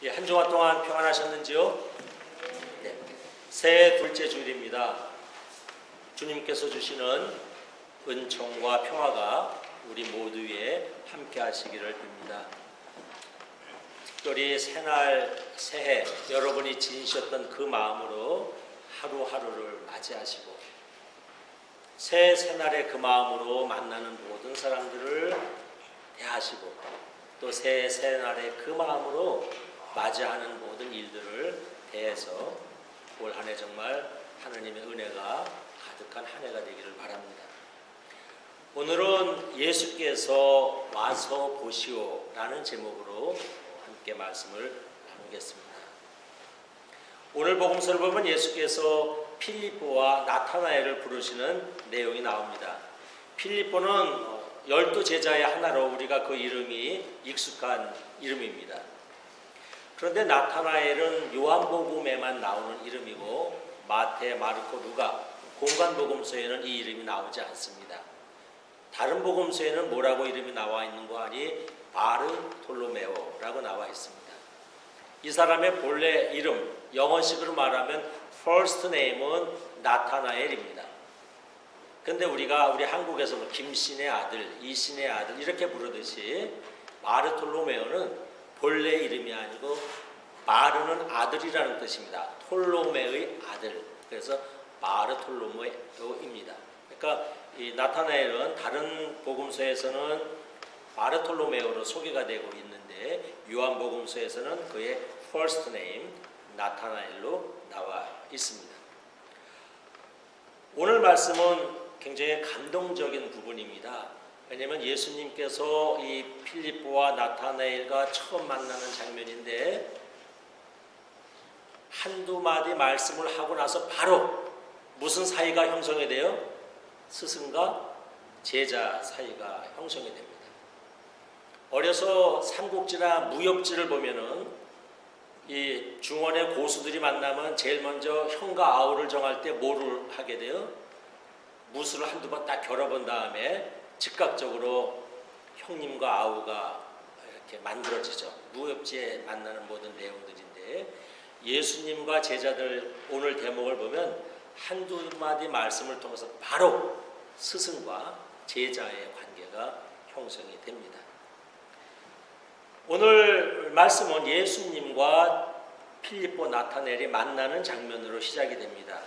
한 주간 동안 평안하셨는지요? 네. 새해 둘째 주일입니다. 주님께서 주시는 은총과 평화가 우리 모두 위에 함께 하시기를 빕니다. 특별히 새날, 새해 여러분이 지니셨던 그 마음으로 하루하루를 맞이하시고 새날의 그 마음으로 만나는 모든 사람들을 대하시고 또 새날의 그 마음으로 맞이하는 모든 일들을 대해서 올 한 해 정말 하나님의 은혜가 가득한 한 해가 되기를 바랍니다. 오늘은 예수께서 와서 보시오 라는 제목으로 함께 말씀을 나누겠습니다. 오늘 복음서를 보면 예수께서 필리포와 나타나엘을 부르시는 내용이 나옵니다. 필리포는 12제자의 하나로 우리가 그 이름이 익숙한 이름입니다. 그런데 나타나엘은 요한복음에만 나오는 이름이고 마태, 마르코, 루가 공관복음서에는 이 이름이 나오지 않습니다. 다른 복음서에는 뭐라고 이름이 나와 있는 거 아니? 바르톨로메오라고 나와 있습니다. 이 사람의 본래 이름, 영어식으로 말하면 first name은 나타나엘입니다. 근데 우리 한국에서 김신의 아들, 이신의 아들 이렇게 부르듯이 바르톨로메오는 본래 이름이 아니고 바르는 아들이라는 뜻입니다. 톨로메의 아들. 그래서 바르톨로메오입니다. 그러니까 이 나타나엘은 다른 복음서에서는 바르톨로메오로 소개가 되고 있는데 요한복음서에서는 그의 first name 나타나엘로 나와 있습니다. 오늘 말씀은 굉장히 감동적인 부분입니다. 왜냐하면 예수님께서 이 필리포와 나타나엘과 처음 만나는 장면인데 한두 마디 말씀을 하고 나서 바로 무슨 사이가 형성이 돼요? 스승과 제자 사이가 형성이 됩니다. 어려서 삼국지나 무협지를 보면은 이 중원의 고수들이 만나면 제일 먼저 형과 아우를 정할 때 뭐를 하게 돼요? 무술을 한두 번 딱 겨뤄본 다음에 즉각적으로 형님과 아우가 이렇게 만들어지죠. 무협지에 만나는 모든 내용들인데 예수님과 제자들 오늘 대목을 보면 한두 마디 말씀을 통해서 바로 스승과 제자의 관계가 형성이 됩니다. 오늘 말씀은 예수님과 필리포 나타나엘이 만나는 장면으로 시작이 됩니다.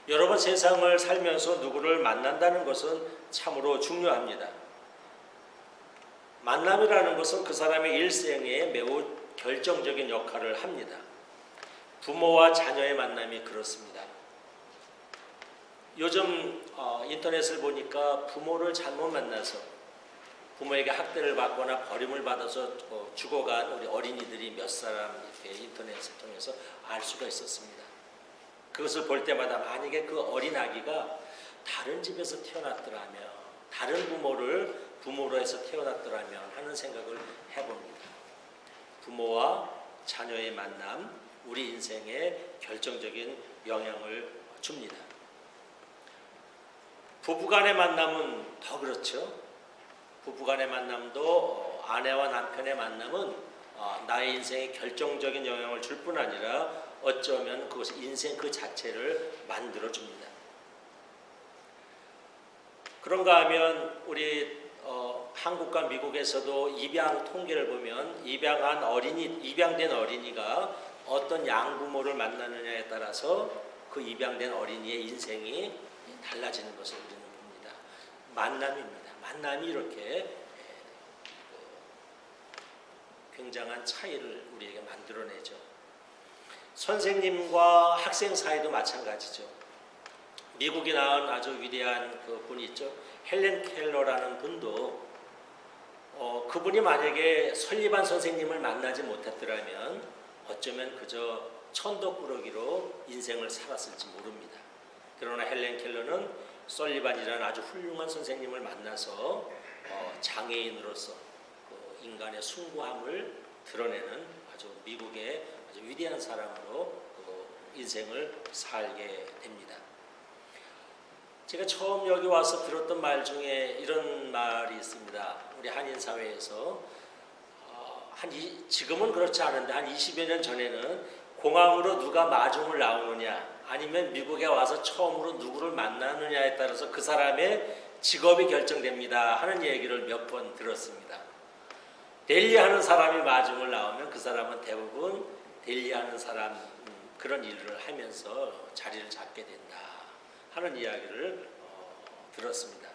여러분 세상을 살면서 누구를 만난다는 것은 참으로 중요합니다. 만남이라는 것은 그 사람의 일생에 매우 결정적인 역할을 합니다. 부모와 자녀의 만남이 그렇습니다. 요즘 인터넷을 보니까 부모를 잘못 만나서 부모에게 학대를 받거나 버림을 받아서 죽어간 우리 어린이들이 몇 사람 이렇게 인터넷을 통해서 알 수가 있었습니다. 그것을 볼 때마다 만약에 그 어린 아기가 다른 집에서 태어났더라면 다른 부모로 해서 태어났더라면 하는 생각을 해봅니다. 부모와 자녀의 만남 우리 인생에 결정적인 영향을 줍니다. 부부간의 만남은 더 그렇죠. 부부간의 만남도 아내와 남편의 만남은 나의 인생에 결정적인 영향을 줄 뿐 아니라 어쩌면 그것이 인생 그 자체를 만들어줍니다. 그런가 하면 우리 한국과 미국에서도 입양 통계를 보면 입양된 어린이가 어떤 양부모를 만나느냐에 따라서 그 입양된 어린이의 인생이 달라지는 것을 우리는 봅니다. 만남입니다. 만남이 이렇게 굉장한 차이를 우리에게 만들어내죠. 선생님과 학생 사이도 마찬가지죠. 미국이 낳은 아주 위대한 그 분이 있죠. 헬렌 켈러라는 분도 그분이 만약에 설리반 선생님을 만나지 못했더라면 어쩌면 그저 천덕꾸러기로 인생을 살았을지 모릅니다. 그러나 헬렌 켈러는 설리반이라는 아주 훌륭한 선생님을 만나서 장애인으로서 그 인간의 숭고함을 드러내는 아주 미국의 아주 위대한 사람으로 인생을 살게 됩니다. 제가 처음 여기 와서 들었던 말 중에 이런 말이 있습니다. 우리 한인 사회에서 지금은 그렇지 않은데 한 20여 년 전에는 공항으로 누가 마중을 나오느냐 아니면 미국에 와서 처음으로 누구를 만나느냐에 따라서 그 사람의 직업이 결정됩니다 하는 얘기를 몇 번 들었습니다. 델리하는 사람이 마중을 나오면 그 사람은 대부분 델리하는 사람 그런 일을 하면서 자리를 잡게 된다 하는 이야기를 들었습니다.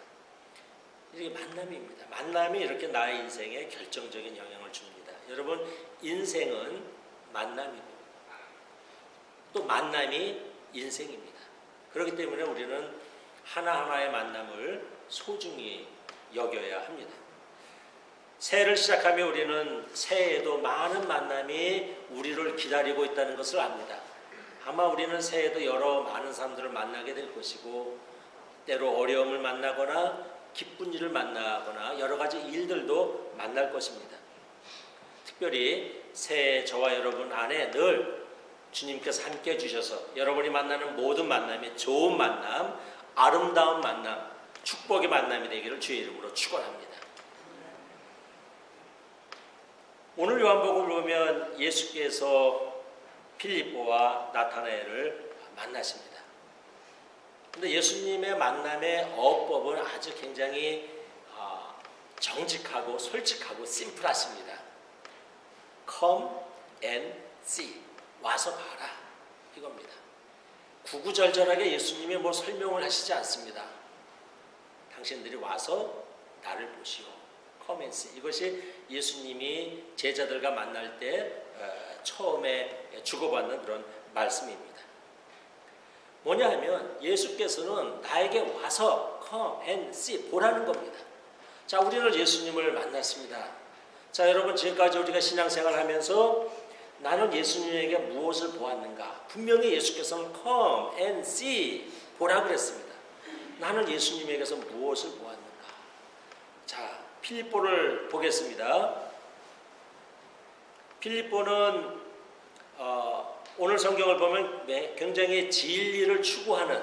이게 만남입니다. 만남이 이렇게 나의 인생에 결정적인 영향을 줍니다. 여러분, 인생은 만남이고 또 만남이 인생입니다. 그렇기 때문에 우리는 하나하나의 만남을 소중히 여겨야 합니다. 새해를 시작하며 우리는 새해에도 많은 만남이 우리를 기다리고 있다는 것을 압니다. 아마 우리는 새해에도 여러 많은 사람들을 만나게 될 것이고 때로 어려움을 만나거나 기쁜 일을 만나거나 여러 가지 일들도 만날 것입니다. 특별히 새해 저와 여러분 안에 늘 주님께서 함께 해주셔서 여러분이 만나는 모든 만남이 좋은 만남, 아름다운 만남, 축복의 만남이 되기를 주의 이름으로 축원합니다. 오늘 요한복음을 보면 예수께서 필립보와 나타나엘을 만나십니다. 그런데 예수님의 만남의 어법은 아주 굉장히 정직하고 솔직하고 심플하십니다. Come and see. 와서 봐라. 이겁니다. 구구절절하게 예수님이 뭐 설명을 하시지 않습니다. 당신들이 와서 나를 보시오. Come and see. 이것이 예수님이 제자들과 만날 때 처음에 주고받는 그런 말씀입니다. 뭐냐 하면 예수께서는 나에게 와서 come and see 보라는 겁니다. 자, 우리는 예수님을 만났습니다. 자, 여러분, 지금까지 우리가 신앙생활 하면서 나는 예수님에게 무엇을 보았는가? 분명히 예수께서는 come and see 보라 그랬습니다. 나는 예수님에게서 무엇을 보았는가? 자, 필립보를 보겠습니다. 필립보는 오늘 성경을 보면 굉장히 진리를 추구하는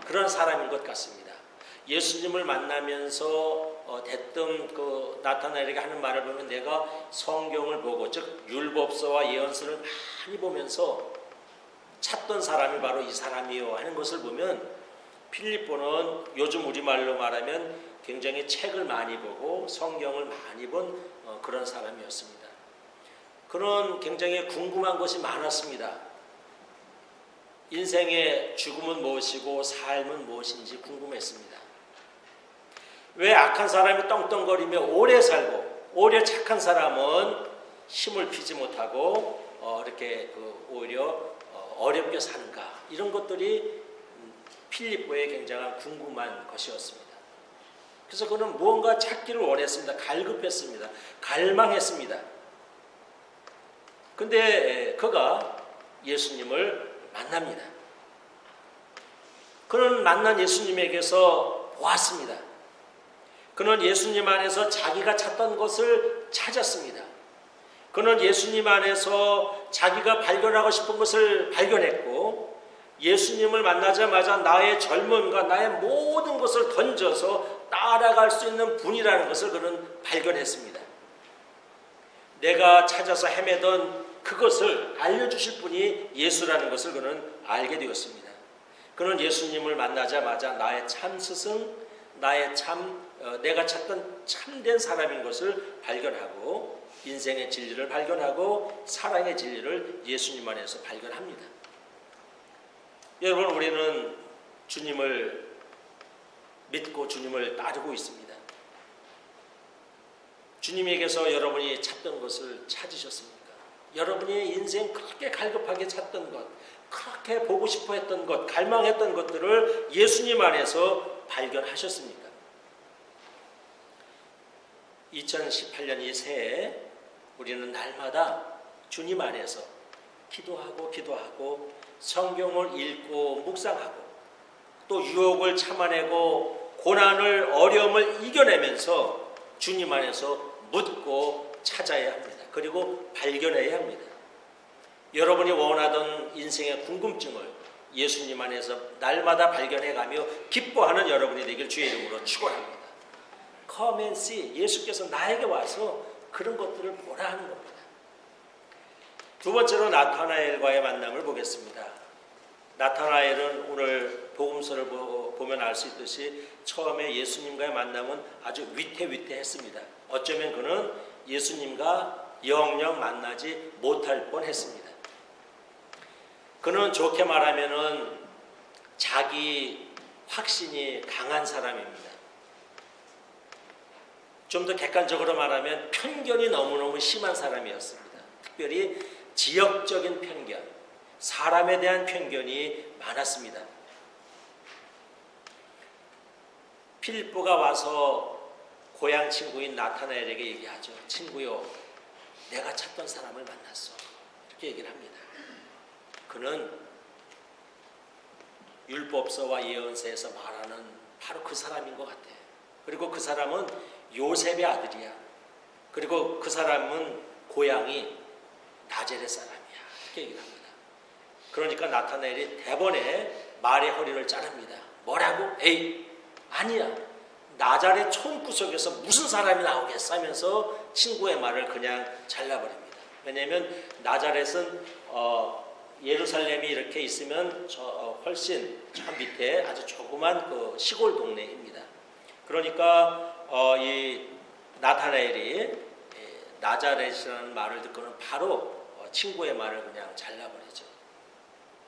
그런 사람인 것 같습니다. 예수님을 만나면서 대뜸 그 나타나엘에게 하는 말을 보면 내가 성경을 보고 즉 율법서와 예언서를 많이 보면서 찾던 사람이 바로 이 사람이요 하는 것을 보면 필립보는 요즘 우리말로 말하면 굉장히 책을 많이 보고 성경을 많이 본 그런 사람이었습니다. 그는 굉장히 궁금한 것이 많았습니다. 인생의 죽음은 무엇이고 삶은 무엇인지 궁금했습니다. 왜 악한 사람이 떵떵거리며 오래 살고 오히려 착한 사람은 힘을 피지 못하고 이렇게 오히려 어렵게 사는가? 이런 것들이 필립보의 굉장한 궁금한 것이었습니다. 그래서 그는 무언가 찾기를 원했습니다. 갈급했습니다. 갈망했습니다. 근데 그가 예수님을 만납니다. 그는 만난 예수님에게서 보았습니다. 그는 예수님 안에서 자기가 찾던 것을 찾았습니다. 그는 예수님 안에서 자기가 발견하고 싶은 것을 발견했고 예수님을 만나자마자 나의 젊음과 나의 모든 것을 던져서 따라갈 수 있는 분이라는 것을 그는 발견했습니다. 내가 찾아서 헤매던 그것을 알려주실 분이 예수라는 것을 그는 알게 되었습니다. 그는 예수님을 만나자마자 나의 참 스승, 내가 찾던 참된 사람인 것을 발견하고 인생의 진리를 발견하고 사랑의 진리를 예수님 안에서 발견합니다. 여러분, 우리는 주님을 믿고 주님을 따르고 있습니다. 주님에게서 여러분이 찾던 것을 찾으셨습니까? 여러분이 인생 그렇게 갈급하게 찾던 것, 그렇게 보고 싶어 했던 것, 갈망했던 것들을 예수님 안에서 발견하셨습니까? 2018년 이 새해 우리는 날마다 주님 안에서 기도하고 성경을 읽고 묵상하고 또 유혹을 참아내고 고난을 어려움을 이겨내면서 주님 안에서 묻고 찾아야 합니다. 그리고 발견해야 합니다. 여러분이 원하던 인생의 궁금증을 예수님 안에서 날마다 발견해가며 기뻐하는 여러분이 되길 주의 이름으로 축원합니다. Come and see. 예수께서 나에게 와서 그런 것들을 보라 하는 겁니다. 두 번째로 나타나엘과의 만남을 보겠습니다. 나타나엘은 오늘 복음서를 보면 알 수 있듯이 처음에 예수님과의 만남은 아주 위태위태했습니다. 어쩌면 그는 예수님과 영영 만나지 못할 뻔했습니다. 그는 좋게 말하면은 자기 확신이 강한 사람입니다. 좀 더 객관적으로 말하면 편견이 너무너무 심한 사람이었습니다. 특별히 지역적인 편견, 사람에 대한 편견이 많았습니다. 필리포가 와서 고향 친구인 나타나엘에게 얘기하죠. 친구요, 내가 찾던 사람을 만났어. 이렇게 얘기를 합니다. 그는 율법서와 예언서에서 말하는 바로 그 사람인 것 같아. 그리고 그 사람은 요셉의 아들이야. 그리고 그 사람은 고향이 나자렛 사람이야. 이렇게 얘기를 합니다. 그러니까 나타나엘이 대번에 말의 허리를 자릅니다. 뭐라고? 에이, 아니야. 나자렛 촌구석에서 무슨 사람이 나오겠어 하면서 친구의 말을 그냥 잘라버립니다. 왜냐하면 나자렛은 예루살렘이 이렇게 있으면 훨씬 저 밑에 아주 조그만 그 시골 동네입니다. 그러니까 이 나타나엘이 나자렛이라는 말을 듣고는 바로 친구의 말을 그냥 잘라버리죠.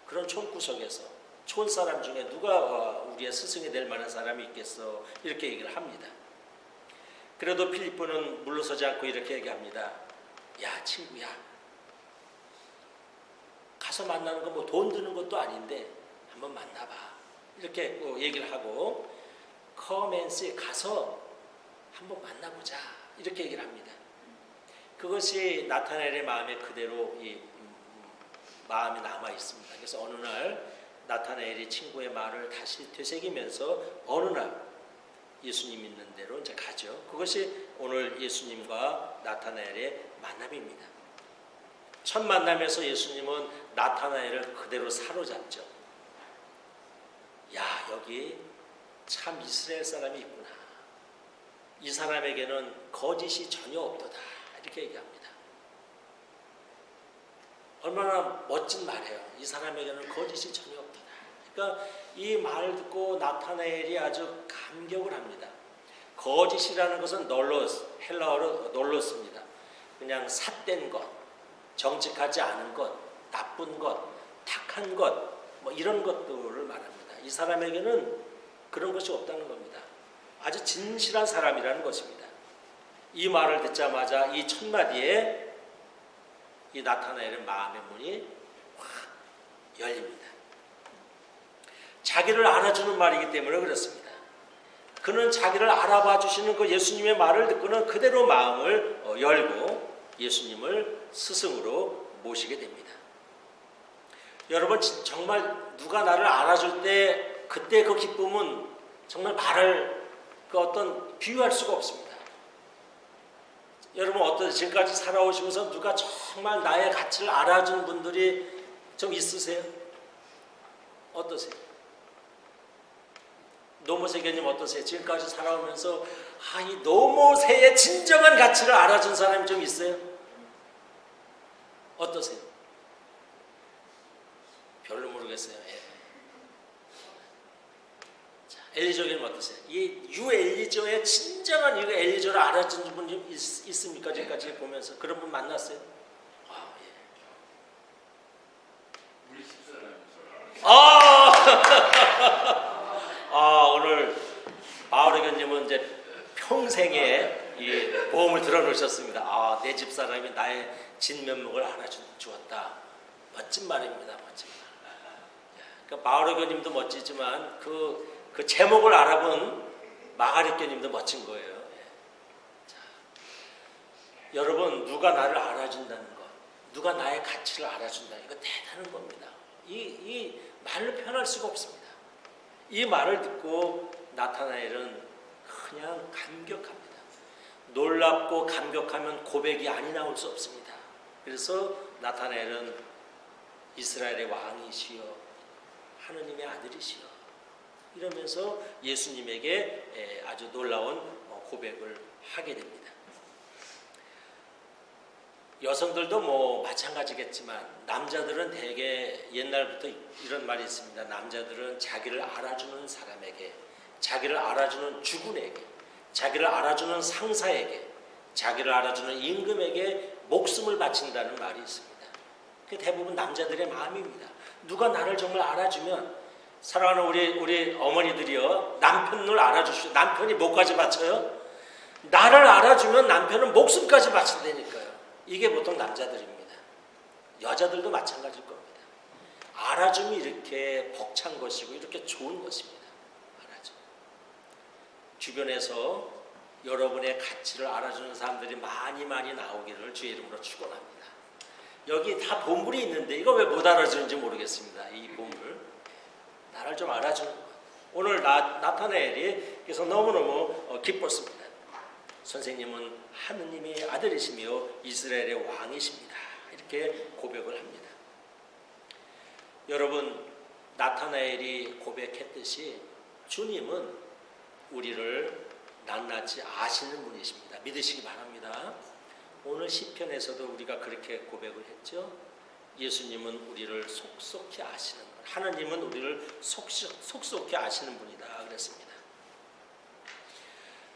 그런 촌구석에서 촌사람 중에 누가 우리의 스승이 될 만한 사람이 있겠어, 이렇게 얘기를 합니다. 그래도 필리포는 물러서지 않고 이렇게 얘기합니다. 야, 친구야, 가서 만나는 거 뭐 돈 드는 것도 아닌데 한번 만나봐, 이렇게 얘기를 하고 come and see, 가서 한번 만나보자, 이렇게 얘기를 합니다. 그것이 나타나엘의 마음에 그대로 마음이 남아 있습니다. 그래서 어느 날 나타나엘이 친구의 말을 다시 되새기면서 어느 날 예수님 있는 대로 이제 가죠. 그것이 오늘 예수님과 나타나엘의 만남입니다. 첫 만남에서 예수님은 나타나엘을 그대로 사로잡죠. 야, 여기 참 이스라엘 사람이 있구나. 이 사람에게는 거짓이 전혀 없도다, 이렇게 얘기합니다. 얼마나 멋진 말이에요. 이 사람에게는 거짓이 전혀 없다. 그러니까 이 말을 듣고 나타나엘이 아주 감격을 합니다. 거짓이라는 것은 널로스, 헬라어로 널로스입니다. 그냥 삿된 것, 정직하지 않은 것, 나쁜 것, 탁한 것, 뭐 이런 것들을 말합니다. 이 사람에게는 그런 것이 없다는 겁니다. 아주 진실한 사람이라는 것입니다. 이 말을 듣자마자 이 첫 마디에 이 나타나엘의 마음의 문이 확 열립니다. 자기를 알아주는 말이기 때문에 그렇습니다. 그는 자기를 알아봐 주시는 그 예수님의 말을 듣고는 그대로 마음을 열고 예수님을 스승으로 모시게 됩니다. 여러분, 정말 누가 나를 알아줄 때 그때 그 기쁨은 정말 말을 비유할 수가 없습니다. 여러분, 어떠세요? 지금까지 살아오시면서 누가 정말 나의 가치를 알아준 분들이 좀 있으세요? 어떠세요? 노모세교님 어떠세요? 지금까지 살아오면서 이 노모세의 진정한 가치를 알아준 사람이 좀 있어요? 어떠세요? 별로 모르겠어요. 예. 자, 엘리조교님 어떠세요? 이 유엘리조의 진정한 엘리조를 알아준 분이 있습니까? 지금까지 보면서 그런 분 만났어요? 오늘 바오르교님은 이제 평생의 이 보험을 들어놓으셨습니다. 내 집사람이 나의 진면목을 알아주었다. 멋진 말입니다. 멋진 말. 그러니까 바오르교님도 멋지지만 그 제목을 알아본 마가렛교님도 멋진 거예요. 자, 여러분, 누가 나를 알아준다는 것, 누가 나의 가치를 알아준다, 이거 대단한 겁니다. 이 말로 표현할 수가 없습니다. 이 말을 듣고 나타나엘은 그냥 감격합니다. 놀랍고 감격하면 고백이 아니 나올 수 없습니다. 그래서 나타나엘은 이스라엘의 왕이시여, 하느님의 아들이시여, 이러면서 예수님에게 아주 놀라운 고백을 하게 됩니다. 여성들도 뭐 마찬가지겠지만 남자들은 대개 옛날부터 이런 말이 있습니다. 남자들은 자기를 알아주는 사람에게, 자기를 알아주는 주군에게, 자기를 알아주는 상사에게, 자기를 알아주는 임금에게 목숨을 바친다는 말이 있습니다. 그게 대부분 남자들의 마음입니다. 누가 나를 정말 알아주면, 사랑하는 우리 어머니들이요, 남편을 알아주시오. 남편이 뭐까지 바쳐요? 나를 알아주면 남편은 목숨까지 바친다니까요. 이게 보통 남자들입니다. 여자들도 마찬가지일 겁니다. 알아줌이 이렇게 벅찬 것이고 이렇게 좋은 것입니다. 알아줌. 주변에서 여러분의 가치를 알아주는 사람들이 많이 나오기를 주의 이름으로 축원합니다. 여기 다 본물이 있는데 이거 왜 못 알아주는지 모르겠습니다. 이 본물. 나를 좀 알아주는 것. 오늘 나타나엘이 그래서 너무너무 기뻤습니다. 선생님은 하느님의 아들이시며 이스라엘의 왕이십니다. 이렇게 고백을 합니다. 여러분, 나타나엘이 고백했듯이 주님은 우리를 낱낱이 아시는 분이십니다. 믿으시기 바랍니다. 오늘 시편에서도 우리가 그렇게 고백을 했죠. 예수님은 우리를 속속히 아시는 분, 하느님은 우리를 속속히 아시는 분이다 그랬습니다.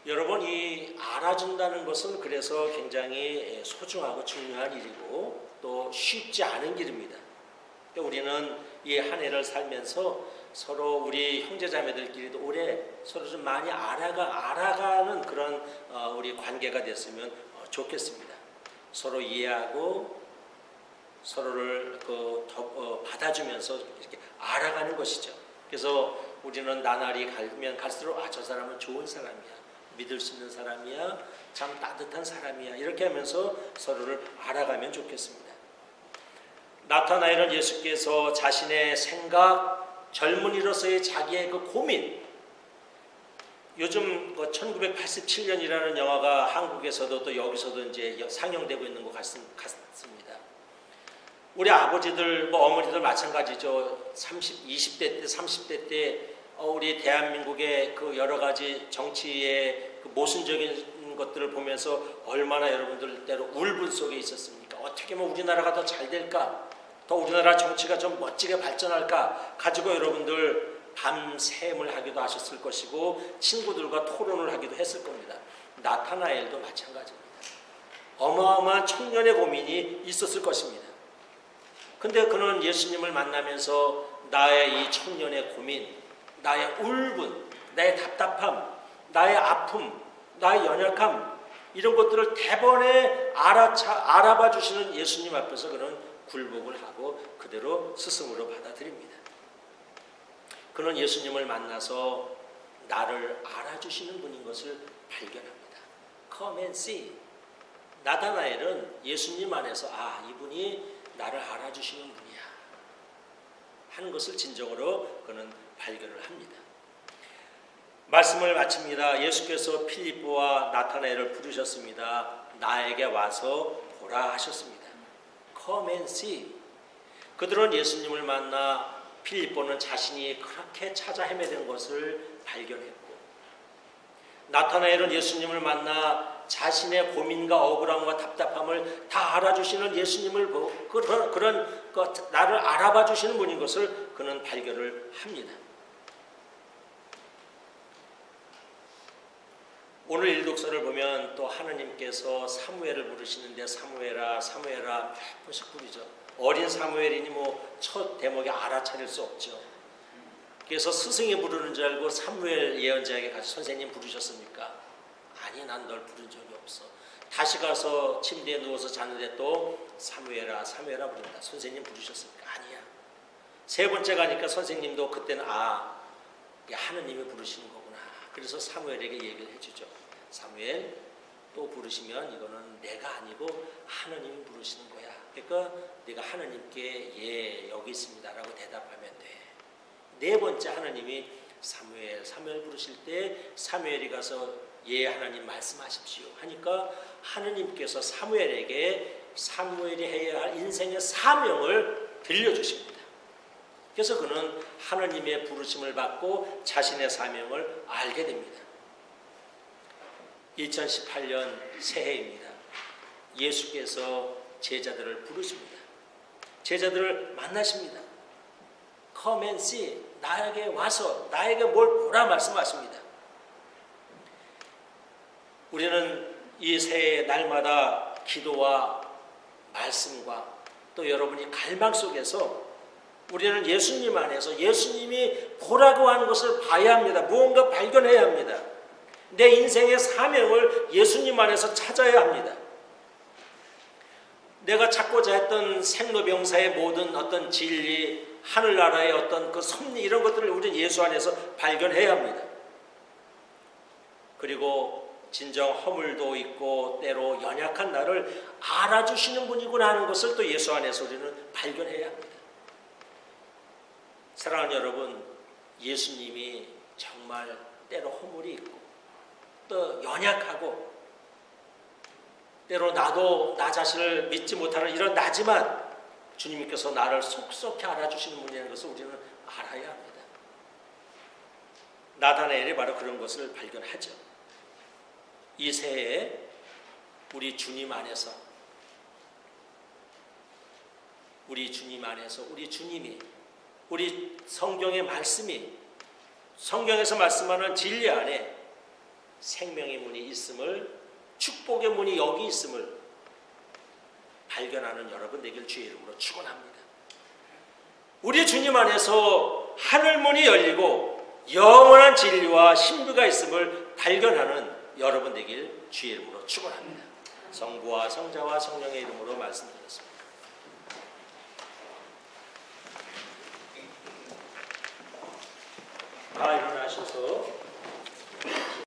여러분, 이 알아준다는 것은 그래서 굉장히 소중하고 중요한 일이고 또 쉽지 않은 길입니다. 우리는 이 한 해를 살면서 서로 우리 형제자매들끼리도 오래 서로 좀 많이 알아가는 그런 우리 관계가 됐으면 좋겠습니다. 서로 이해하고 서로를 받아주면서 이렇게 알아가는 것이죠. 그래서 우리는 나날이 가면 갈수록 저 사람은 좋은 사람이야, 믿을 수 있는 사람이야, 참 따뜻한 사람이야, 이렇게 하면서 서로를 알아가면 좋겠습니다. 나타나엘은 예수께서 자신의 생각, 젊은이로서의 자기의 그 고민, 요즘 1987년이라는 영화가 한국에서도 또 여기서도 이제 상영되고 있는 것 같습니다. 우리 아버지들, 어머니들 마찬가지죠. 20대 때, 30대 때 우리 대한민국의 그 여러 가지 정치의 그 모순적인 것들을 보면서 얼마나 여러분들 때로 울분 속에 있었습니까? 어떻게 하면 우리나라가 더 잘 될까? 더 우리나라 정치가 좀 멋지게 발전할까? 가지고 여러분들 밤샘을 하기도 하셨을 것이고 친구들과 토론을 하기도 했을 겁니다. 나타나엘도 마찬가지입니다. 어마어마한 청년의 고민이 있었을 것입니다. 근데 그는 예수님을 만나면서 나의 이 청년의 고민, 나의 울분, 나의 답답함, 나의 아픔, 나의 연약함, 이런 것들을 대번에 알아봐 주시는 예수님 앞에서 그는 굴복을 하고 그대로 스승으로 받아들입니다. 그는 예수님을 만나서 나를 알아주시는 분인 것을 발견합니다. Come and see. 나타나엘은 예수님 안에서 이분이 나를 알아주시는 분이야 하는 것을 진정으로 그는 발견을 합니다. 말씀을 마칩니다. 예수께서 필립보와 나타나엘을 부르셨습니다. 나에게 와서 보라 하셨습니다. Come and see. 그들은 예수님을 만나 필립보는 자신이 그렇게 찾아 헤매던 것을 발견했고, 나타나엘은 예수님을 만나 자신의 고민과 억울함과 답답함을 다 알아주시는 예수님을 보고 그런 나를 알아봐 주시는 분인 것을 그는 발견을 합니다. 오늘 일독서를 보면 또 하느님께서 사무엘을 부르시는데 사무엘아 사무엘아 몇 번씩 부르죠. 어린 사무엘이니 첫 대목에 알아차릴 수 없죠. 그래서 스승이 부르는 줄 알고 사무엘 예언자에게 가서 선생님 부르셨습니까? 아니, 난 널 부른 적이 없어. 다시 가서 침대에 누워서 자는데 또 사무엘아 사무엘아 부른다. 선생님 부르셨습니까? 아니야. 세 번째 가니까 선생님도 그때는 하느님이 부르시는 거구나. 그래서 사무엘에게 얘기를 해주죠. 사무엘, 또 부르시면 이거는 내가 아니고 하느님이 부르시는 거야. 그러니까 네가 하느님께 여기 있습니다라고 대답하면 돼. 네 번째 하느님이 사무엘 부르실 때 사무엘이 가서 하나님 말씀하십시오 하니까 하느님께서 사무엘에게 사무엘이 해야 할 인생의 사명을 들려주십니다. 그래서 그는 하느님의 부르심을 받고 자신의 사명을 알게 됩니다. 2018년 새해입니다. 예수께서 제자들을 부르십니다. 제자들을 만나십니다. Come and see. 나에게 와서 나에게 뭘 보라 말씀하십니다. 우리는 이 새해 날마다 기도와 말씀과 또 여러분이 갈망 속에서 우리는 예수님 안에서 예수님이 보라고 하는 것을 봐야 합니다. 무언가 발견해야 합니다. 내 인생의 사명을 예수님 안에서 찾아야 합니다. 내가 찾고자 했던 생로병사의 모든 어떤 진리, 하늘나라의 어떤 그 섭리 이런 것들을 우리는 예수 안에서 발견해야 합니다. 그리고 진정 허물도 있고 때로 연약한 나를 알아주시는 분이구나 하는 것을 또 예수 안에서 우리는 발견해야 합니다. 사랑하는 여러분, 예수님이 정말 때로 허물이 있고 또 연약하고 때로 나도 나 자신을 믿지 못하는 이런 나지만 주님께서 나를 속속히 알아주시는 분이라는 것을 우리는 알아야 합니다. 나다나엘이 바로 그런 것을 발견하죠. 이 새해에 우리 주님 안에서 우리 주님이 우리 성경의 말씀이 성경에서 말씀하는 진리 안에 생명의 문이 있음을 축복의 문이 여기 있음을 발견하는 여러분 되길 주의 이름으로 축원합니다. 우리 주님 안에서 하늘문이 열리고 영원한 진리와 신비가 있음을 발견하는 여러분 되길 주의 이름으로 축원합니다. 성부와 성자와 성령의 이름으로 말씀드렸습니다. 다 일어나셔서